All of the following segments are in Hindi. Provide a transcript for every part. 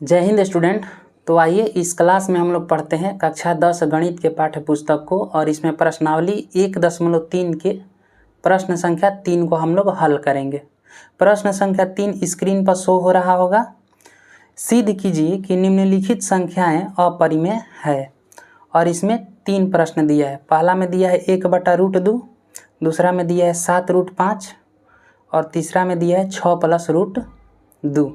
जय हिंद स्टूडेंट। तो आइए इस क्लास में हम लोग पढ़ते हैं कक्षा 10 गणित के पाठ्य पुस्तक को, और इसमें प्रश्नावली 1.3 के प्रश्न संख्या 3 को हम लोग हल करेंगे। प्रश्न संख्या 3 स्क्रीन पर शो हो रहा होगा। सिद्ध कीजिए कि निम्नलिखित संख्याएं अपरिमेय है, और इसमें 3 प्रश्न दिया है। पहला में दिया है 1/√2, दूसरा में दिया है 7√5 और तीसरा में दिया है 6+√2।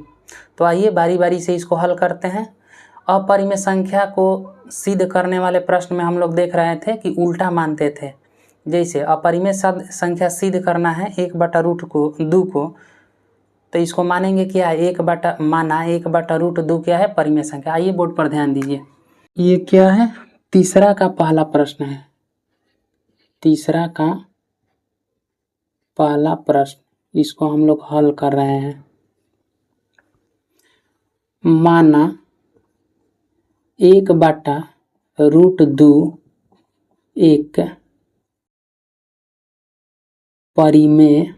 तो आइए बारी बारी से इसको हल करते हैं। अपरिमेय संख्या को सिद्ध करने वाले प्रश्न में हम लोग देख रहे थे कि उल्टा मानते थे। जैसे अपरिमेय संख्या सिद्ध करना है 1/√2 को, तो इसको मानेंगे क्या, 1/√2 क्या है, परिमेय संख्या। आइए बोर्ड पर ध्यान दीजिए, ये क्या है, तीसरा का पहला प्रश्न है। तीसरा का पहला प्रश्न, इसको हम लोग हल कर रहे हैं। माना 1/√2 एक परिमेय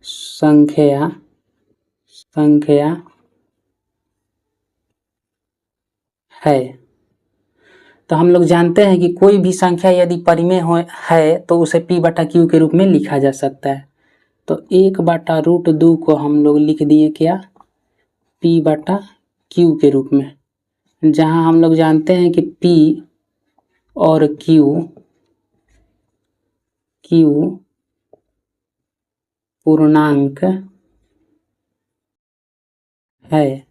संख्या है। तो हम लोग जानते हैं कि कोई भी संख्या यदि परिमेय है तो उसे P/Q के रूप में लिखा जा सकता है। तो 1/√2 को हम लोग लिख दिए क्या, P/Q के रूप में, जहां हम लोग जानते हैं कि P और Q पूर्णांक है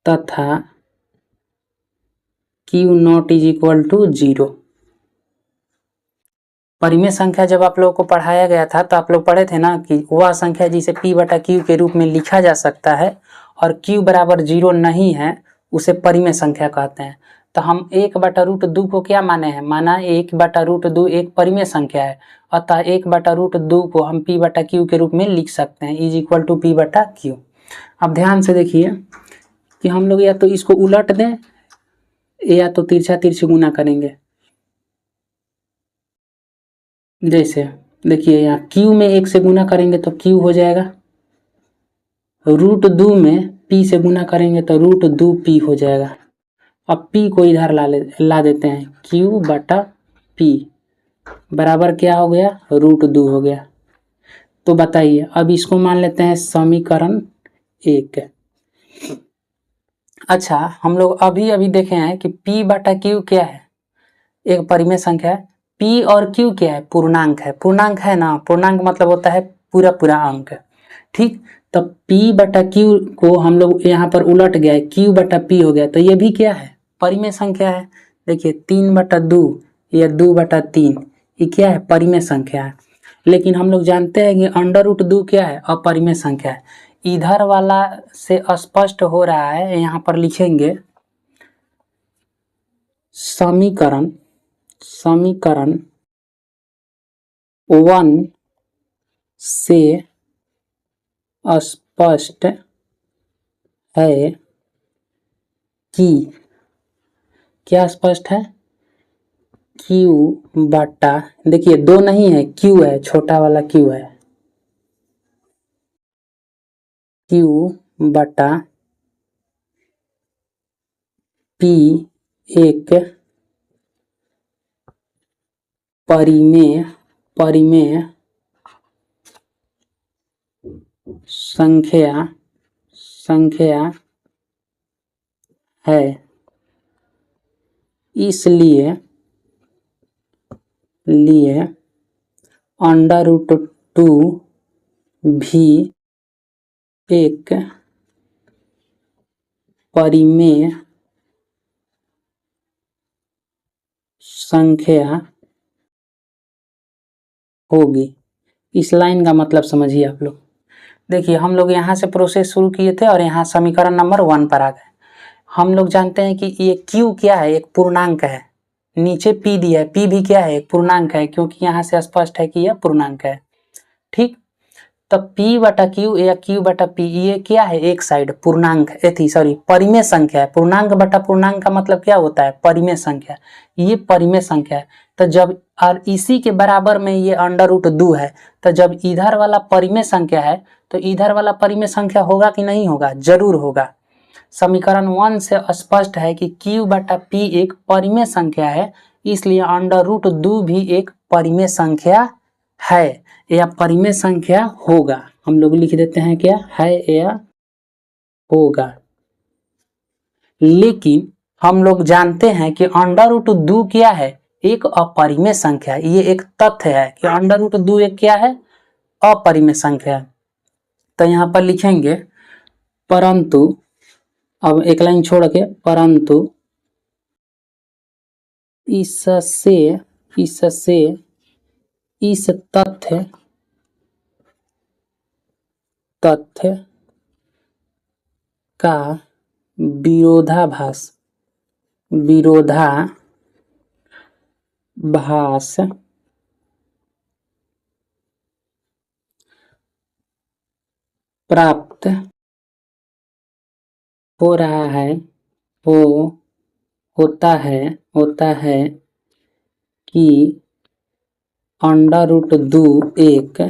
तथा Q≠0। परिमेय संख्या जब आप लोगों को पढ़ाया गया था तो आप लोग पढ़े थे ना कि वह संख्या जिसे P/Q के रूप में लिखा जा सकता है और Q बराबर 0 नहीं है, उसे परिमेय संख्या कहते हैं। तो हम 1/√2 को क्या माने हैं, माना 1/√2 एक परिमेय संख्या है, अतः 1/√2 को हम P/Q के रूप में लिख सकते हैं, = P/Q। अब ध्यान से देखिए कि हम लोग या तो इसको उलट दें या तो तिरछा तिरछी गुना करेंगे। जैसे देखिए यहाँ Q में 1 से गुना करेंगे तो Q हो जाएगा, √2 में P से गुना करेंगे तो √2P हो जाएगा। अब P को इधर ला देते हैं, Q/P बराबर क्या हो गया, √2 हो गया। तो बताइए, अब इसको मान लेते हैं समीकरण 1। अच्छा, हम लोग अभी देखे हैं कि P/Q क्या है, एक परिमेय संख्या है। P और Q क्या है, पूर्णांक है। पूर्णांक है ना, पूर्णांक मतलब होता है पूरा अंक, ठीक। तो P/Q को हम लोग यहाँ पर उलट गया, Q/P हो गया, तो ये भी क्या है, परिमेय संख्या है। देखिए 3/2 या 2/3, ये क्या है, परिमेय संख्या है। लेकिन हम लोग जानते हैं कि √2 क्या है, अपरिमेय संख्या है। इधर वाला से स्पष्ट हो रहा है, यहाँ पर लिखेंगे समीकरण 1 से स्पष्ट है कि, क्या स्पष्ट है, देखिए 2 नहीं है, Q है, छोटा वाला Q है, Q/P एक परिमेय संख्या है। इसलिए √2 भी एक परिमेय संख्या होगी। इस लाइन का मतलब समझिए आप लोग। देखिए हम लोग यहाँ से प्रोसेस शुरू किए थे और यहाँ समीकरण नंबर 1 पर आ गए। हम लोग जानते हैं कि ये Q क्या है, एक पूर्णांक है। नीचे P दिया है, P भी क्या है, एक पूर्णांक है, क्योंकि यहाँ से स्पष्ट है कि यह पूर्णांक है, ठीक। तो P बटा Q या Q बटा P ये क्या है, एक साइड पूर्णांक परिमेय संख्या है। पूर्णांक बटा पूर्णांक का मतलब क्या होता है, परिमेय संख्या। ये परिमेय संख्या है। तो जब और इसी के बराबर में ये √2 है, तो जब इधर वाला परिमेय संख्या है तो इधर वाला परिमेय संख्या होगा कि नहीं होगा, जरूर होगा। समीकरण 1 से स्पष्ट है कि Q बटा P एक परिमेय संख्या है, इसलिए √2 भी एक परिमेय संख्या है या परिमेय संख्या होगा। हम लोग लिख देते हैं क्या है या होगा। लेकिन हम लोग जानते हैं कि √2 क्या है, एक अपरिमेय संख्या। ये एक तथ्य है कि √2 एक क्या है, अपरिमेय संख्या। तो यहाँ पर लिखेंगे परंतु, अब एक लाइन छोड़ के, परंतु इससे इस तथ्य का विरोधाभास प्राप्त हो रहा है, होता है कि √2 एक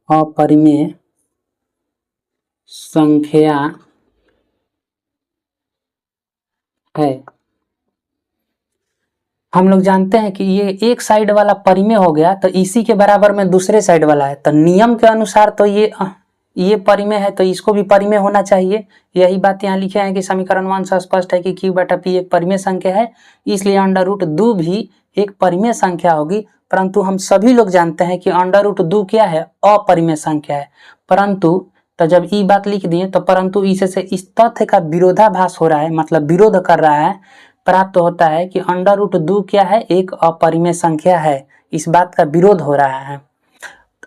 अपरिमेय संख्या है। हम लोग जानते हैं कि ये एक साइड वाला परिमेय हो गया, तो इसी के बराबर में दूसरे साइड वाला है, तो नियम के अनुसार तो ये परिमेय है, तो इसको भी परिमेय होना चाहिए। यही बात यहाँ लिखे हैं कि समीकरण 1 से स्पष्ट है कि Q बटा P एक परिमेय संख्या है, इसलिए √2 भी एक परिमेय संख्या होगी। परंतु हम सभी लोग जानते हैं कि √2 क्या है, अपरिमेय संख्या है। परंतु तो जब ये बात लिख दिए तो परंतु इससे इस तथ्य का विरोधाभास हो रहा है, मतलब विरोध कर रहा है, प्राप्त होता है कि √2 क्या है, एक अपरिमेय संख्या है। इस बात का विरोध हो रहा है।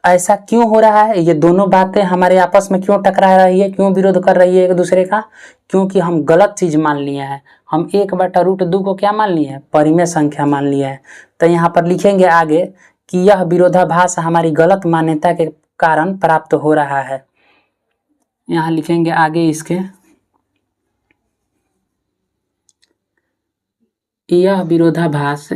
ऐसा क्यों हो रहा है, ये दोनों बातें हमारे आपस में क्यों टकरा रही है, क्यों विरोध कर रही है एक दूसरे का, क्योंकि हम गलत चीज मान लिए हैं। हम 1 बटा √2 को क्या मान लिए हैं, परिमेय संख्या मान लिए हैं। तो यहाँ पर लिखेंगे आगे कि यह विरोधाभास हमारी गलत मान्यता के कारण प्राप्त हो रहा है। यहाँ लिखेंगे आगे इसके, यह विरोधाभास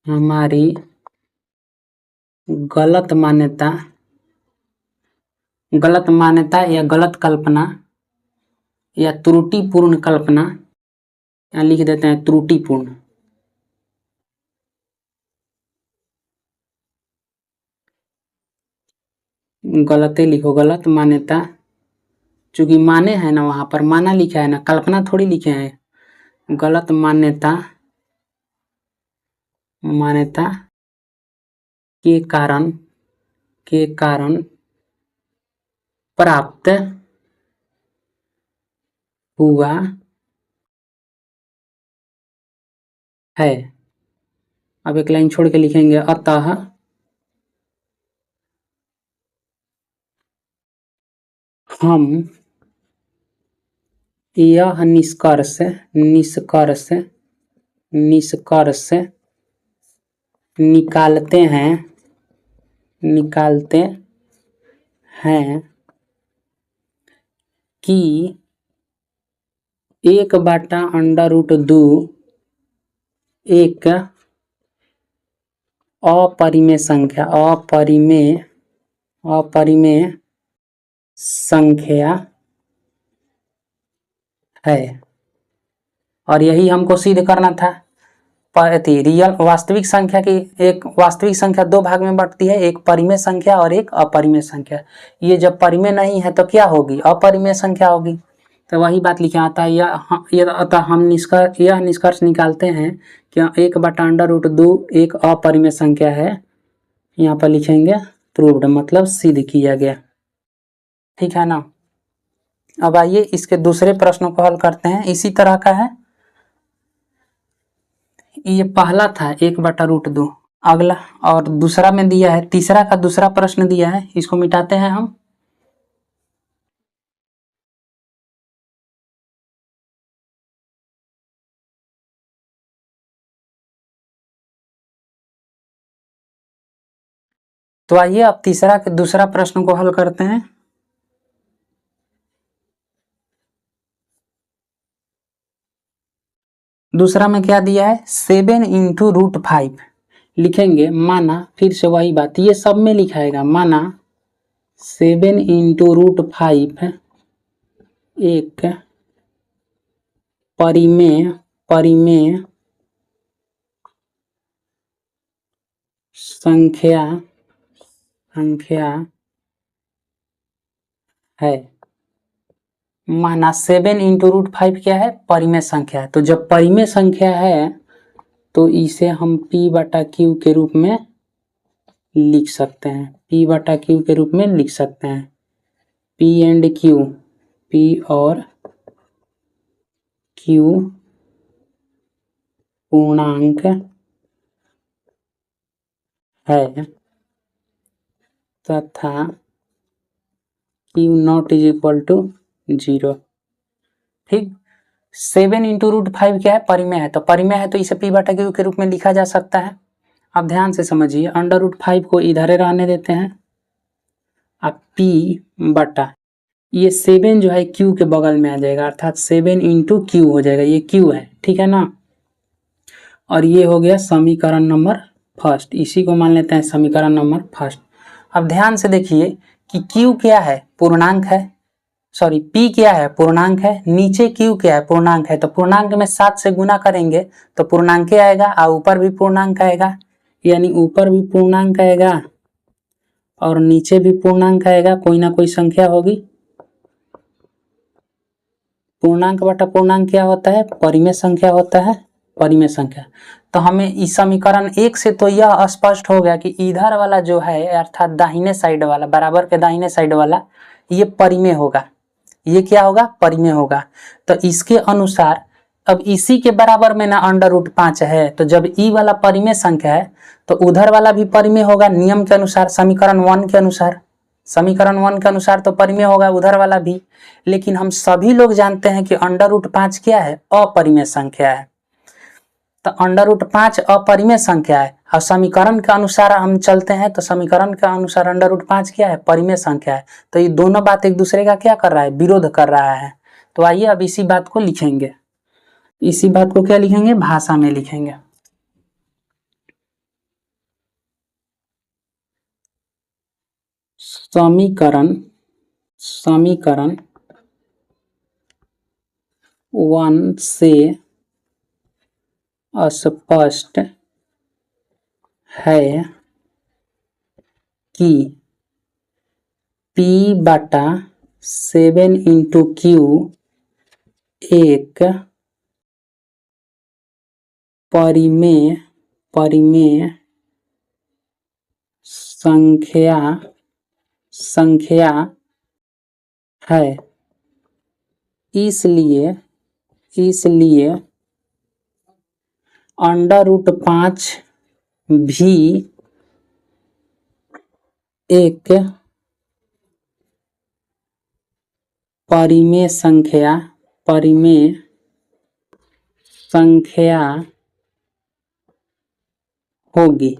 हमारी गलत मान्यता या गलत कल्पना या त्रुटिपूर्ण कल्पना, यहाँ लिख देते हैं त्रुटिपूर्ण, गलत लिखो, गलत मान्यता, चूंकि माने है ना, वहां पर माना लिखा है ना, कल्पना थोड़ी लिखे हैं। गलत मान्यता के कारण प्राप्त हुआ है। अब एक लाइन छोड़ के लिखेंगे, अतः हम यह निष्कर्ष निकालते हैं कि 1 बटा √2 एक अपरिमेय संख्या है। और यही हमको सिद्ध करना था। रियल वास्तविक संख्या की एक वास्तविक संख्या 2 भाग में बढ़ती है, एक परिमेय संख्या और एक अपरिमेय संख्या। ये जब परिमेय नहीं है तो क्या होगी, अपरिमेय संख्या होगी। तो वही बात लिखा आता है, अतः हम यह निष्कर्ष निकालते हैं कि 1 बटा √2 एक अपरिमेय संख्या है। यहाँ पर लिखेंगे प्रूव्ड, मतलब सिद्ध किया गया। ठीक है ना। अब आइए इसके दूसरे प्रश्नों को हल करते हैं। इसी तरह का है, ये पहला था 1 बटा √2, अगला और दूसरा में दिया है, तीसरा का दूसरा प्रश्न दिया है, इसको मिटाते हैं हम। तो आइए अब तीसरा के दूसरा प्रश्न को हल करते हैं। दूसरा में क्या दिया है, 7 × √5 लिखेंगे। माना, फिर से वही बात, ये सब में लिखाएगा। माना 7 × √5 एक परिमेय संख्या है। माना 7 × √5 क्या है, परिमेय संख्या है। तो जब परिमेय संख्या है तो इसे हम P/Q के रूप में लिख सकते हैं। P/Q के रूप में लिख सकते हैं। P&Q, P और Q पूर्णांक है तथा Q≠0। ठीक। 7 × √5 क्या है, परिमेय है। तो परिमेय है तो इसे P/Q के रूप में लिखा जा सकता है। अब ध्यान से समझिए, √5 को इधर रहने देते हैं। अब P/ ये 7 जो है Q के बगल में आ जाएगा, अर्थात 7 × Q हो जाएगा। ये Q है, ठीक है ना। और ये हो गया समीकरण नंबर फर्स्ट, इसी को मान लेते हैं समीकरण नंबर फर्स्ट। अब ध्यान से देखिए कि Q क्या है, पूर्णांक है। सॉरी, P क्या है, पूर्णांक है। नीचे Q क्या है, पूर्णांक है। तो पूर्णांक में 7 से गुना करेंगे तो पूर्णांक आएगा, और ऊपर भी पूर्णांक आएगा। यानी ऊपर भी पूर्णांक आएगा और नीचे भी पूर्णांक आएगा, कोई ना कोई संख्या होगी। पूर्णांक बटा पूर्णांक क्या होता है, परिमेय संख्या होता है, परिमेय संख्या। तो हमें इस समीकरण 1 से तो यह स्पष्ट हो गया कि इधर वाला जो है, अर्थात दाहिने साइड वाला, बराबर के दाहिने साइड वाला, ये परिमेय होगा। ये क्या होगा, परिमेय होगा। तो इसके अनुसार अब इसी के बराबर में ना √5 है, तो जब ई वाला परिमेय संख्या है तो उधर वाला भी परिमेय होगा नियम के अनुसार, समीकरण 1 के अनुसार। समीकरण 1 के अनुसार तो परिमेय होगा उधर वाला भी। लेकिन हम सभी लोग जानते हैं कि √5 क्या है, अपरिमेय संख्या है। तो √5 अपरिमेय संख्या है, और समीकरण के अनुसार हम चलते हैं तो समीकरण के अनुसार √5 क्या है, परिमेय संख्या है। तो ये दोनों बात एक दूसरे का क्या कर रहा है, विरोध कर रहा है। तो आइए अब इसी बात को लिखेंगे। इसी बात को क्या लिखेंगे, भाषा में लिखेंगे। समीकरण 1 से स्पष्ट है कि P/7 × Q एक परिमेय संख्या है। इसलिए √5 भी एक परिमेय संख्या होगी।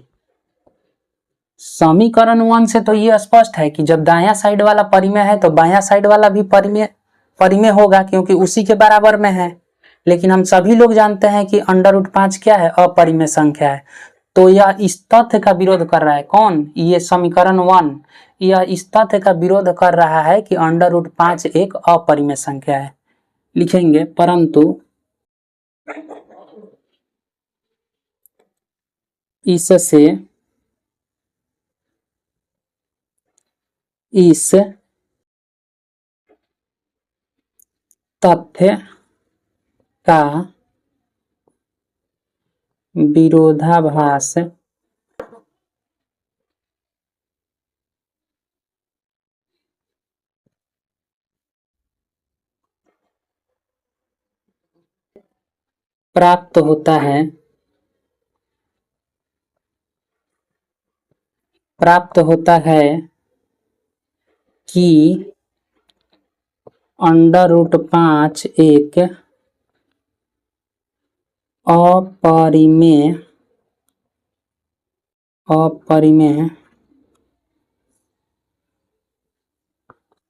समीकरण 1 से तो ये स्पष्ट है कि जब दायां साइड वाला परिमेय है तो बायां साइड वाला भी परिमेय होगा, क्योंकि उसी के बराबर में है। लेकिन हम सभी लोग जानते हैं कि √5 क्या है, अपरिमेय संख्या है। तो यह इस तथ्य का विरोध कर रहा है, कौन, ये समीकरण 1, यह इस तथ्य का विरोध कर रहा है कि √5 एक अपरिमेय संख्या है। लिखेंगे, परंतु इससे इस तथ्य का विरोधाभास प्राप्त होता है प्राप्त होता है कि √5 एक अपरिमेय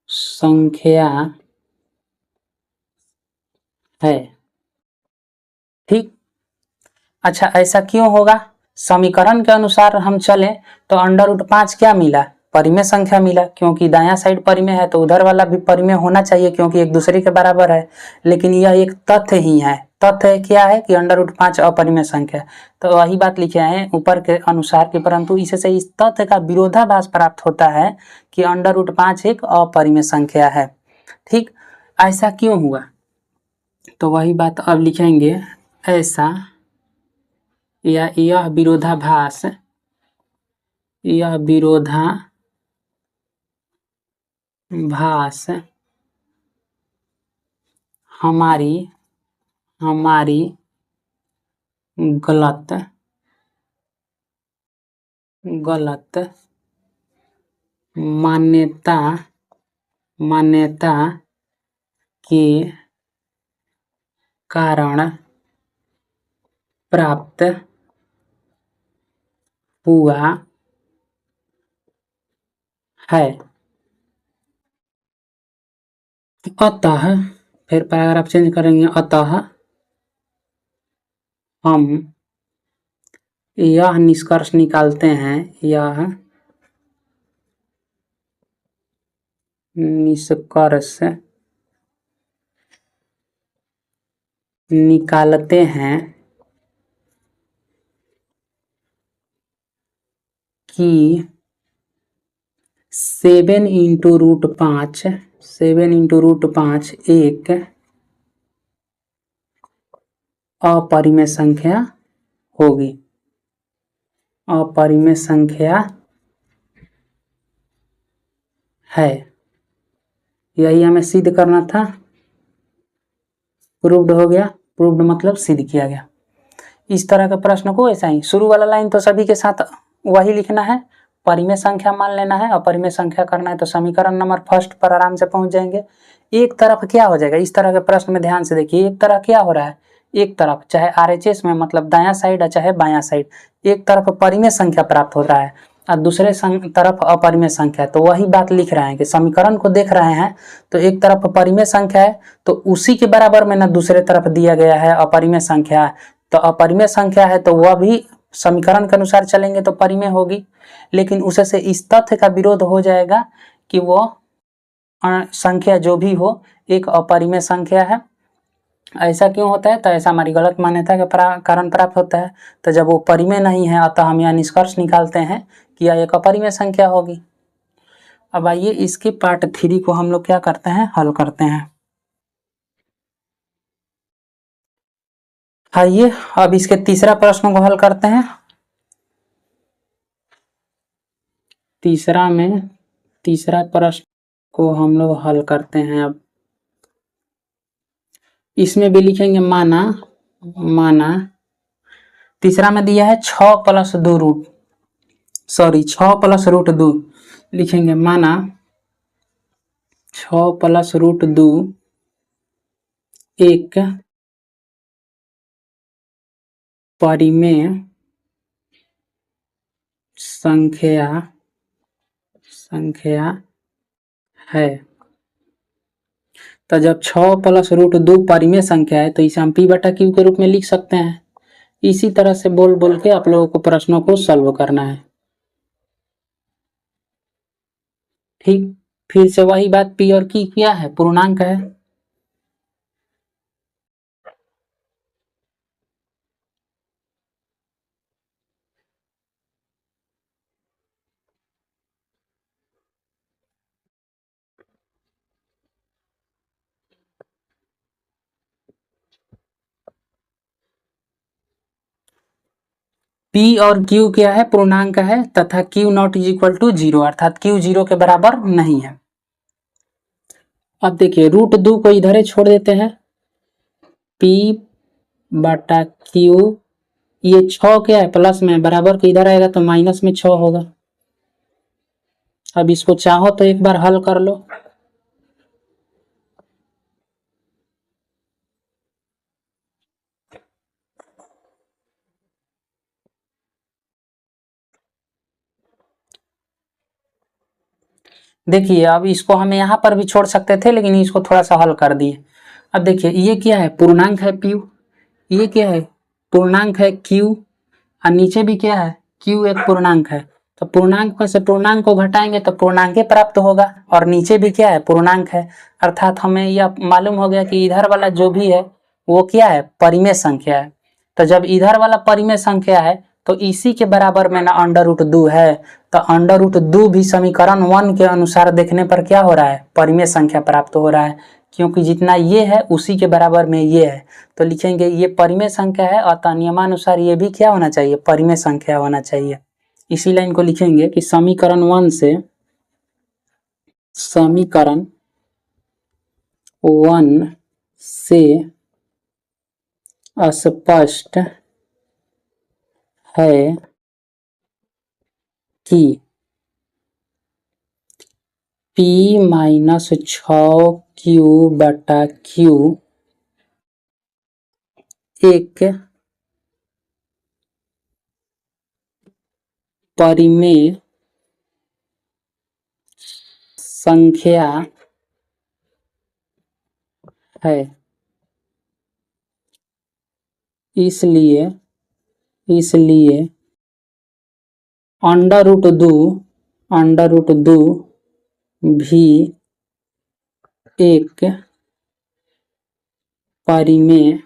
संख्या है। ठीक। अच्छा, ऐसा क्यों होगा? समीकरण के अनुसार हम चले तो √5 क्या मिला? परिमेय संख्या मिला, क्योंकि दायां साइड परिमेय है तो उधर वाला भी परिमेय होना चाहिए, क्योंकि एक दूसरे के बराबर है। लेकिन यह एक तथ्य ही है। तथ्य क्या है कि √5 अपरिमेय संख्या, तो वही बात लिखे हैं ऊपर के अनुसार कि परंतु इससे इस तथ्य का विरोधाभास प्राप्त होता है कि √5 एक अपरिमेय संख्या है। ठीक। ऐसा क्यों हुआ? तो वही बात अब लिखेंगे। ऐसा या यह विरोधाभास हमारी गलत मान्यता के कारण प्राप्त हुआ है। अतः, फिर पैराग्राफ चेंज करेंगे, अतः हम यह निष्कर्ष निकालते हैं, कि 7 × √5 एक अपरिमेय संख्या होगी। अपरिमेय संख्या है। यही हमें सिद्ध करना था। प्रूव्ड हो गया। प्रूव्ड मतलब सिद्ध किया गया। इस तरह के प्रश्न को ऐसा ही शुरू वाला लाइन तो सभी के साथ वही लिखना है, परिमेय संख्या मान लेना है। अपरिमेय संख्या करना है तो समीकरण नंबर फर्स्ट पर आराम से पहुंच जाएंगे। एक तरफ क्या हो जाएगा, इस तरह के प्रश्न में ध्यान से देखिए। एक तरफ क्या हो रहा है, एक तरफ चाहे RHS में मतलब दायां साइड है चाहे बायां साइड, एक तरफ परिमेय संख्या प्राप्त हो रहा है और दूसरे तरफ अपरिमेय संख्या। तो वही बात लिख रहे हैं कि समीकरण को देख रहे हैं तो एक तरफ परिमेय संख्या है तो उसी के बराबर में ना दूसरे तरफ दिया गया है अपरिमेय संख्या। तो अपरिमेय संख्या है तो वह भी समीकरण के अनुसार चलेंगे तो परिमेय होगी, लेकिन उससे इस तथ्य का विरोध हो जाएगा कि वह संख्या जो भी हो एक अपरिमेय संख्या है। ऐसा क्यों होता है? तो ऐसा हमारी गलत मान्यता के कारण प्राप्त होता है। तो जब वो परिमेय नहीं है अतः हम यह निष्कर्ष निकालते हैं कि यह एक अपरिमेय संख्या होगी। अब आइए इसके पार्ट 3 को हम लोग क्या करते हैं, हल करते हैं। आइए अब इसके तीसरा प्रश्न को हल करते हैं। तीसरा प्रश्न को हम लोग हल करते हैं। अब इसमें भी लिखेंगे माना तीसरा में दिया है 6 + 2 लिखेंगे। माना 6 + √2 एक परिमेय संख्या है। तो जब 6 + √2 परिमेय संख्या है तो इसे हम P/Q के रूप में लिख सकते हैं। इसी तरह से बोल बोल के आप लोगों को प्रश्नों को सॉल्व करना है। ठीक। फिर से वही बात, P और Q क्या है, पूर्णांक है। P और Q क्या है, पूर्णांक है तथा Q ≠ = 0 अर्थात Q 0 के बराबर नहीं है। अब देखिए √2 को इधर ही छोड़ देते हैं। P/Q ये 6 क्या है, प्लस में, बराबर के इधर आएगा तो माइनस में 6 होगा। अब इसको चाहो तो एक बार हल कर लो। देखिए अब इसको हम यहाँ पर भी छोड़ सकते थे, लेकिन इसको थोड़ा सा हल कर दिए। अब देखिए ये क्या है, पूर्णांक है Q, ये क्या है, पूर्णांक है Q, और नीचे भी क्या है, Q एक पूर्णांक है। तो पूर्णांक में से पूर्णांक को घटाएंगे तो पूर्णांक ही प्राप्त होगा, और नीचे भी क्या है, पूर्णांक है। अर्थात हमें यह मालूम हो गया कि इधर वाला जो भी है वो क्या है, परिमेय संख्या है। तो जब इधर वाला परिमेय संख्या है तो इसी के बराबर में ना अंडर रूट 2 है, तो अंडर रूट 2 भी समीकरण 1 के अनुसार देखने पर क्या हो रहा है, परिमेय संख्या प्राप्त हो रहा है, क्योंकि जितना ये है उसी के बराबर में ये है। तो लिखेंगे ये परिमेय संख्या है, अतः नियमानुसार ये भी क्या होना चाहिए, परिमेय संख्या होना चाहिए। इसी लाइन को लिखेंगे कि समीकरण 1 से, समीकरण 1 से स्पष्ट है कि P माइनस 6Q बटा Q एक परिमेय संख्या है। इसलिए अंडर रूट 2 भी एक परिमेय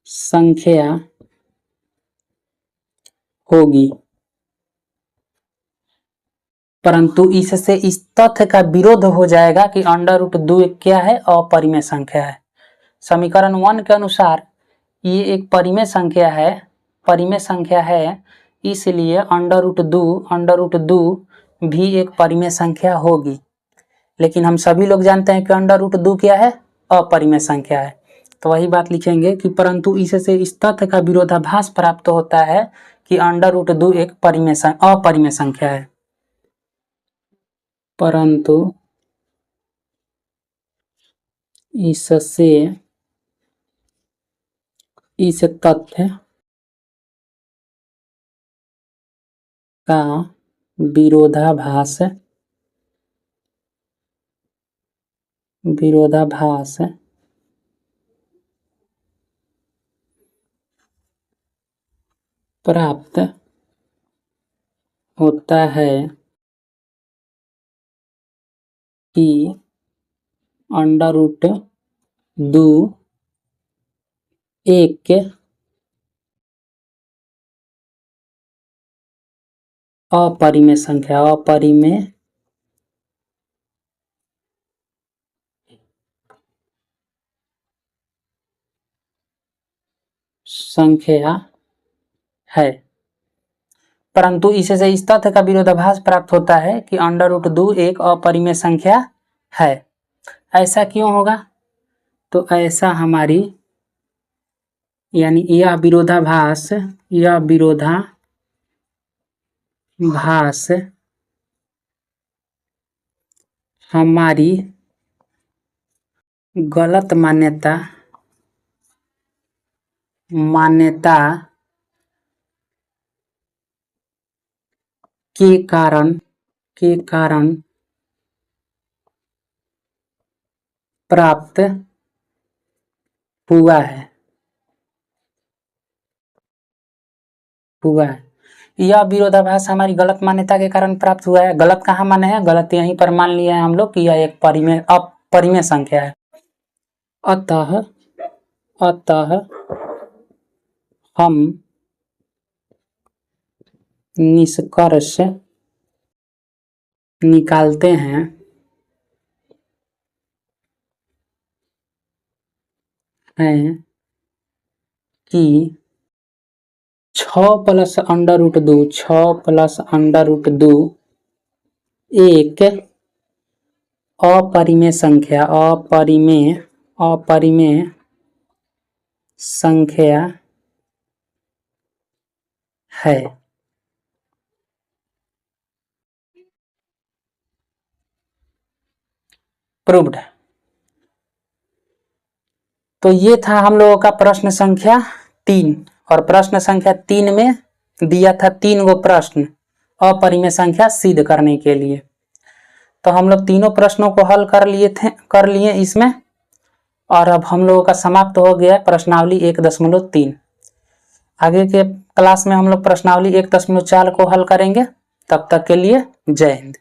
संख्या होगी, परंतु इससे इस तथ्य का विरोध हो जाएगा कि अंडर रूट 2 क्या है, अपरिमेय संख्या है। समीकरण 1 के अनुसार ये एक परिमेय संख्या है, इसलिए अंडर रूट 2 भी एक परिमेय संख्या होगी। लेकिन हम सभी लोग जानते हैं कि अंडर रूट 2 क्या है, अपरिमेय संख्या है। तो वही बात लिखेंगे कि परंतु इससे इस तथ्य का विरोधाभास प्राप्त होता है कि अंडर रूट 2 एक अपरिमेय संख्या है, परंतु इससे इस तथ्य का विरोधाभास प्राप्त होता है कि अंडर रूट 2 एक अपरिमेय संख्या है, परंतु इससे इस तथ्य का विरोधाभास प्राप्त होता है कि अंडर रूट 2 एक अपरिमेय संख्या है। ऐसा क्यों होगा, तो ऐसा हमारी यानी यह विरोधाभास हमारी गलत मान्यता के कारण प्राप्त हुआ है। यह विरोधाभास हमारी गलत मान्यता के कारण प्राप्त हुआ है। गलत कहाँ माने हैं, गलत यहीं पर मान लिया है हम लोग कि यह एक अपरिमेय संख्या है। अतः हम निष्कर्ष निकालते हैं कि 6 प्लस अंडर रूट 2 एक अपरिमेय संख्या है। प्रूव्ड। तो ये था हम लोगों का प्रश्न संख्या 3, और प्रश्न संख्या 3 में दिया था 3 गो प्रश्न अपरिमेय संख्या सिद्ध करने के लिए। तो हम लोग तीनों प्रश्नों को हल कर लिए इसमें, और अब हम लोगों का समाप्त हो गया प्रश्नावली 1.3। आगे के क्लास में हम लोग प्रश्नावली 1.4 को हल करेंगे। तब तक के लिए जय हिंद।